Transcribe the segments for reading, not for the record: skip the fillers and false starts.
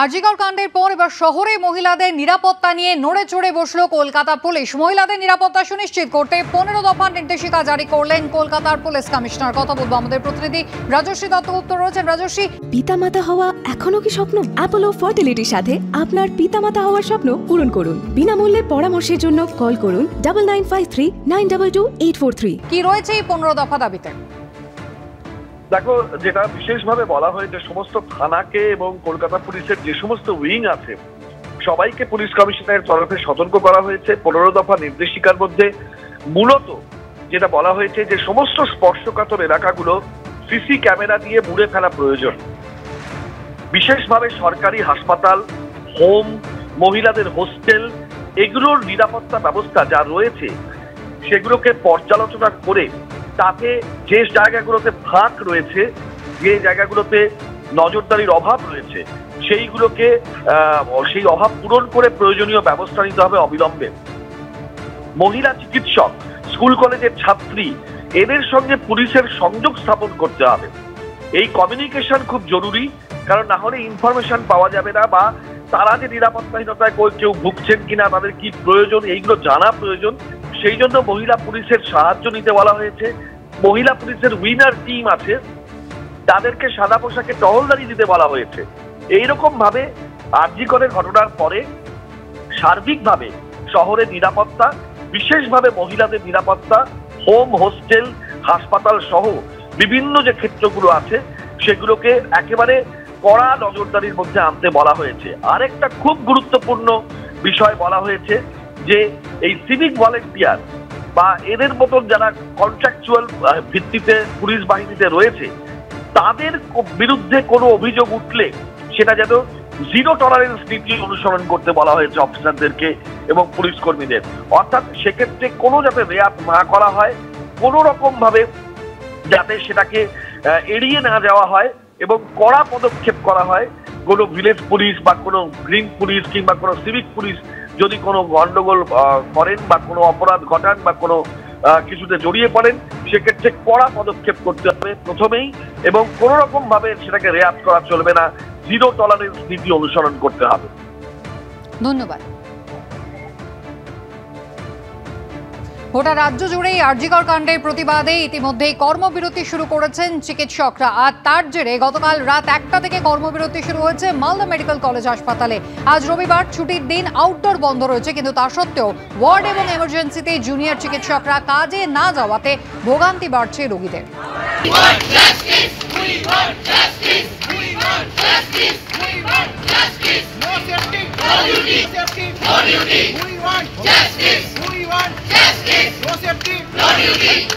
আরজিকর কাণ্ডের পর এবার শহরে মহিলাদের নিরাপত্তা নিয়ে নড়ে চড়ে বসল কলকাতা পুলিশ। মহিলাদের নিরাপত্তা সুনিশ্চিত করতে 15 দফা নির্দেশিকা জারি করলেন কলকাতার পুলিশ কমিশনার। কথা বলবো আমাদের প্রতিনিধি রাজশ্রী দত্তগুপ্ত রয়েছেন। রাজশ্রী, পিতামাতা হওয়া এখনো কি স্বপ্ন? অ্যাপোলো ফার্টিলিটির সাথে আপনার পিতামাতা হওয়ার স্বপ্ন পূরণ করুন। বিনামূল্যে পরামর্শের জন্য কল করুন 9953922843। কি রয়েছে এই 15 দফা দাবিতে? দেখো, যেটা বিশেষভাবে বলা হয় যে সমস্ত থানাকে এবং কলকাতা পুলিশের যে সমস্ত উইং আছে সবাইকে পুলিশ কমিশনারের তরফে সতর্ক করা হয়েছে। 15 দফা নির্দেশিকার মধ্যে মূলত যেটা বলা হয়েছে যে সমস্ত স্পর্শকাতর এলাকাগুলো সিসি ক্যামেরা দিয়ে মুড়ে ফেলা প্রয়োজন। বিশেষভাবে সরকারি হাসপাতাল, হোম, মহিলাদের হোস্টেল, এগুলোর নিরাপত্তা ব্যবস্থা যা রয়েছে সেগুলোকে পর্যালোচনা করে তাতে যে জায়গাগুলোতে ফাঁক রয়েছে, যে জায়গাগুলোতে নজরদারির অভাব রয়েছে, সেইগুলোকে সেই অভাব পূরণ করে প্রয়োজনীয় ব্যবস্থা নিতে হবে অবিলম্বে। মহিলা চিকিৎসক, স্কুল কলেজের ছাত্রী, এদের সঙ্গে পুলিশের সংযোগ স্থাপন করতে হবে। এই কমিউনিকেশন খুব জরুরি, কারণ না হলে ইনফরমেশন পাওয়া যাবে না, বা তারা যে নিরাপত্তাহীনতায় কেউ ভুগছেন কিনা, তাদের কি প্রয়োজন, এইগুলো জানা প্রয়োজন। সেই জন্য মহিলা পুলিশের সাহায্য নিতে বলা হয়েছে। মহিলা পুলিশের উইনার টিম আছে, তাদেরকে সাদা পোশাকে টহলদারি দিতে বলা হয়েছে। এইরকম ভাবে আরজিকরের ঘটনার পরে সার্বিকভাবে শহরের নিরাপত্তা, বিশেষভাবে মহিলাদের নিরাপত্তা, হোম, হোস্টেল, হাসপাতাল সহ বিভিন্ন যে ক্ষেত্রগুলো আছে সেগুলোকে একেবারে কড়া নজরদারির মধ্যে আনতে বলা হয়েছে। আরেকটা খুব গুরুত্বপূর্ণ বিষয় বলা হয়েছে যে এই সিভিক ভলেন্টিয়ার বা এদের মতন যারা কন্ট্রাকচুয়াল ভিত্তিতে পুলিশ বাহিনীতে রয়েছে, তাদের বিরুদ্ধে কোনো অভিযোগ উঠলে সেটা যেন জিরো টলারেন্স নীতি অনুসরণ করতে বলা হয়েছে অফিসারদেরকে এবং পুলিশ কর্মীদের। অর্থাৎ সেক্ষেত্রে কোনো যাতে রেয়াত না করা হয়, কোনো রকম ভাবে যাতে সেটাকে এড়িয়ে না যাওয়া হয় এবং কড়া পদক্ষেপ করা হয়। কোনো ভিলেজ পুলিশ বা কোনো গ্রিন পুলিশ কিংবা কোনো সিভিক পুলিশ যদি কোনো গন্ডগোল করেন বা কোনো অপরাধ ঘটান বা কোনো কিছুতে জড়িয়ে পড়েন, সেক্ষেত্রে কড়া পদক্ষেপ করতে হবে প্রথমেই, এবং কোনো রকম ভাবে সেটাকে রেয়াত করা চলবে না, জিরো টলারেন্স নীতি অনুসরণ করতে হবে। ধন্যবাদ। গোটা রাজ্য জুড়েই আরজিকর কাণ্ডের প্রতিবাদে ইতিমধ্যেই কর্মবিরতি শুরু করেছেন চিকিৎসকরা। আর তার জেরে গতকাল রাত 1টা থেকে কর্মবিরতি শুরু হয়েছে মালদা মেডিকেল কলেজ হাসপাতালে। আজ রবিবার, ছুটির দিন, আউটডোর বন্ধ রয়েছে, কিন্তু তা সত্ত্বেও ওয়ার্ড এবং এমার্জেন্সিতে জুনিয়র চিকিৎসকরা কাজে না যাওয়াতে ভোগান্তি বাড়ছে রোগীদের।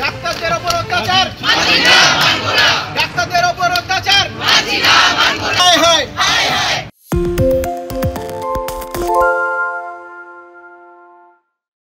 ডাক্তারদের উপর অত্যাচার